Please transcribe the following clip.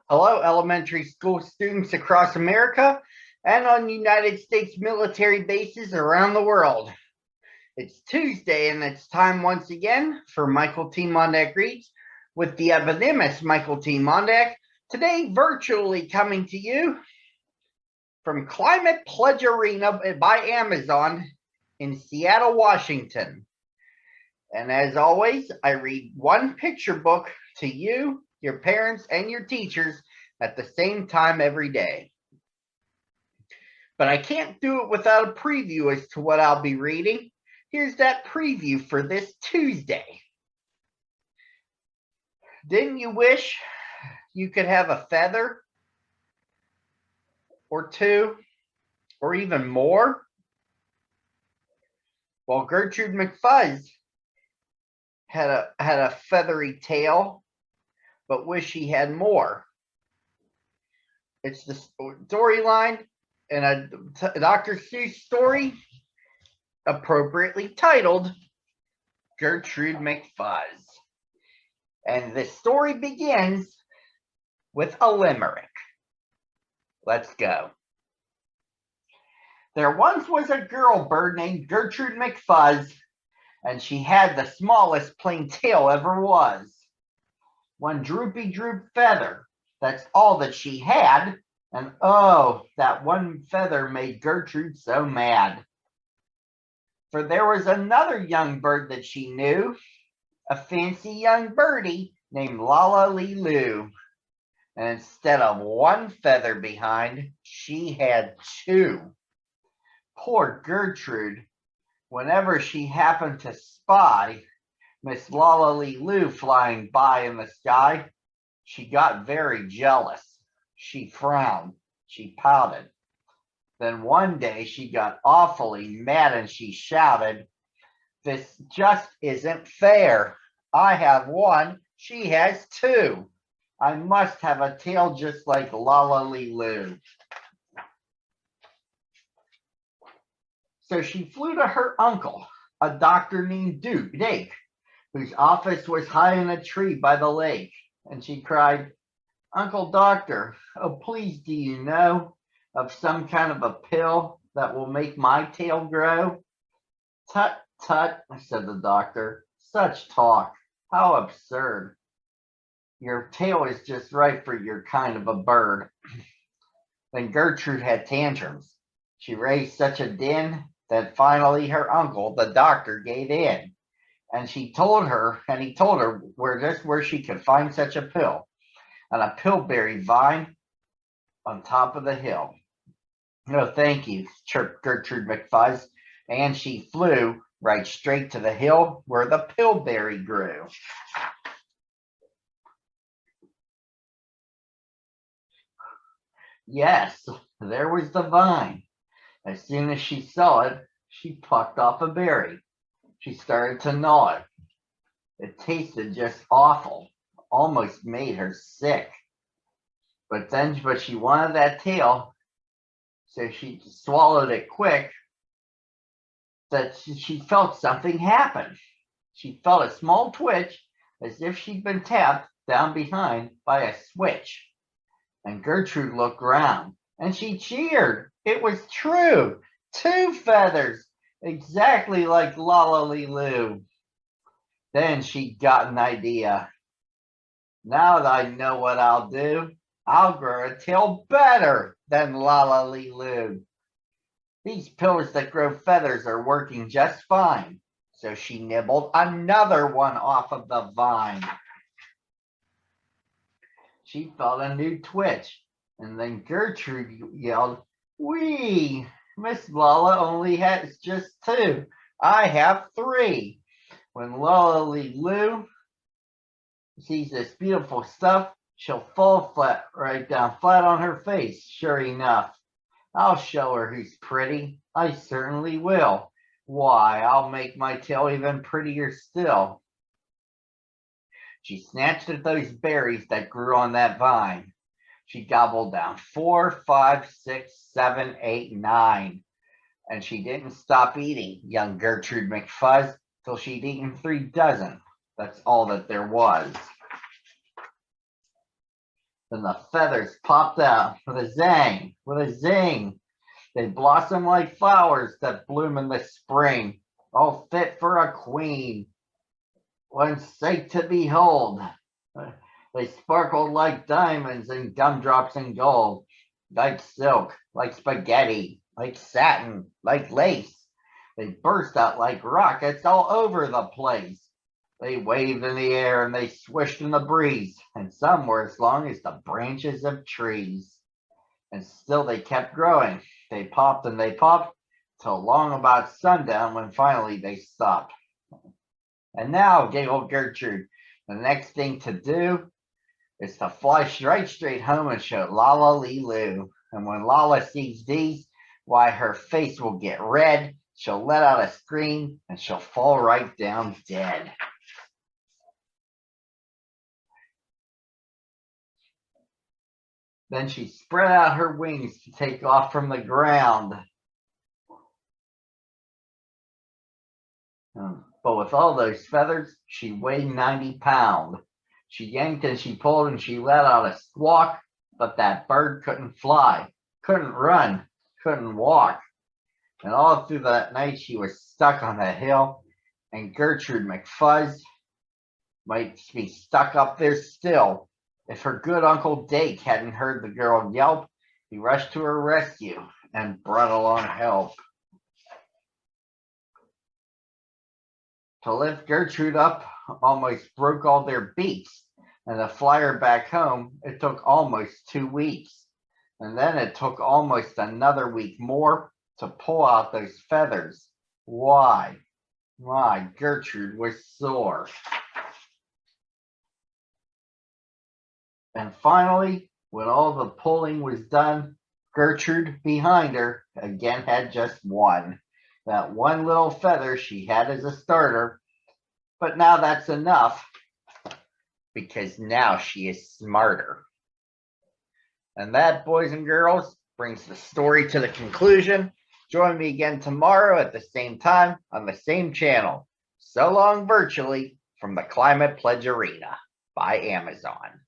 Hello, elementary school students across America and on United States military bases around the world. It's Tuesday, and it's time once again for Michael T. Mondak Reads with the eponymous Michael T. Mondak, today virtually coming to you from Climate Pledge Arena by Amazon in Seattle, Washington. And as always, I read one picture book to you, your parents, and your teachers at the same time every day. But I can't do it without a preview as to what I'll be reading. Here's that preview for this Tuesday. Didn't you wish you could have a feather or two or even more? Well, Gertrude McFuzz had a feathery tail, but wish she had more. It's the storyline in a Dr. Seuss story appropriately titled Gertrude McFuzz. And the story begins with a limerick. Let's go. There once was a girl bird named Gertrude McFuzz, and she had the smallest plain tail ever was. One droopy droop feather, that's all that she had, and oh, that one feather made Gertrude so mad. For there was another young bird that she knew, a fancy young birdie named Lala-Lee-Loo. And instead of one feather behind, she had two. Poor Gertrude, whenever she happened to spy Miss Lala-Lee-Loo flying by in the sky, she got very jealous. She frowned. She pouted. Then one day she got awfully mad and she shouted, "This just isn't fair. I have one, she has two. I must have a tail just like Lala-Lee-Loo." So she flew to her uncle, a doctor named Dake, whose office was high in a tree by the lake, and she cried, "Uncle Doctor, oh please, do you know of some kind of a pill that will make my tail grow?" "Tut, tut," said the doctor, "such talk, how absurd. Your tail is just right for your kind of a bird." Then Gertrude had tantrums. She raised such a din that finally her uncle, the doctor, gave in. And he told her where she could find such a pill, on a pillberry vine on top of the hill. "No, thank you," chirped Gertrude McFuzz, and she flew right straight to the hill where the pillberry grew. Yes, there was the vine. As soon as she saw it, she plucked off a berry. She started to gnaw it. It tasted just awful, almost made her sick. But she wanted that tail, so she swallowed it quick. That she felt something happen. She felt a small twitch, as if she'd been tapped down behind by a switch. And Gertrude looked round, and she cheered. It was true. Two feathers, exactly like Lala-Lee-Loo. Then she got an idea. "Now that I know what I'll do, I'll grow a tail better than Lala-Lee-Loo. These pills that grow feathers are working just fine." So she nibbled another one off of the vine. She felt a new twitch, and then Gertrude yelled, "Wee! Miss Lala only has just two. I have three." When Lala-Lee-Loo sees this beautiful stuff, she'll fall right down flat on her face, sure enough. "I'll show her who's pretty. I certainly will. Why, I'll make my tail even prettier still." She snatched at those berries that grew on that vine. She gobbled down 4, 5, 6, 7, 8, 9. And she didn't stop eating, young Gertrude McFuzz, till she'd eaten 3 dozen. That's all that there was. Then the feathers popped out with a zang, with a zing. They blossom like flowers that bloom in the spring, all fit for a queen. One sight to behold. They sparkled like diamonds and gumdrops and gold, like silk, like spaghetti, like satin, like lace. They burst out like rockets all over the place. They waved in the air and they swished in the breeze, and some were as long as the branches of trees. And still they kept growing. They popped and they popped till long about sundown when finally they stopped. And now, giggled Gertrude, the next thing to do is to fly right straight home and show Lala Lee Lou. And when Lala sees these, why, her face will get red, she'll let out a scream, and she'll fall right down dead. Then she spread out her wings to take off from the ground. But with all those feathers, she weighed 90 pounds. She yanked and she pulled and she let out a squawk, but that bird couldn't fly, couldn't run, couldn't walk. And all through that night, she was stuck on the hill, and Gertrude McFuzz might be stuck up there still. If her good Uncle Dake hadn't heard the girl yelp, he rushed to her rescue and brought along help. To lift Gertrude up almost broke all their beaks, and to fly her back home, it took almost 2 weeks. And then it took almost another week more to pull out those feathers. Why? My, Gertrude was sore. And finally, when all the pulling was done, Gertrude behind her again had just one. That one little feather she had as a starter. But now that's enough, because now she is smarter. And that, boys and girls, brings the story to the conclusion. Join me again tomorrow at the same time on the same channel. So long virtually from the Climate Pledge Arena by Amazon.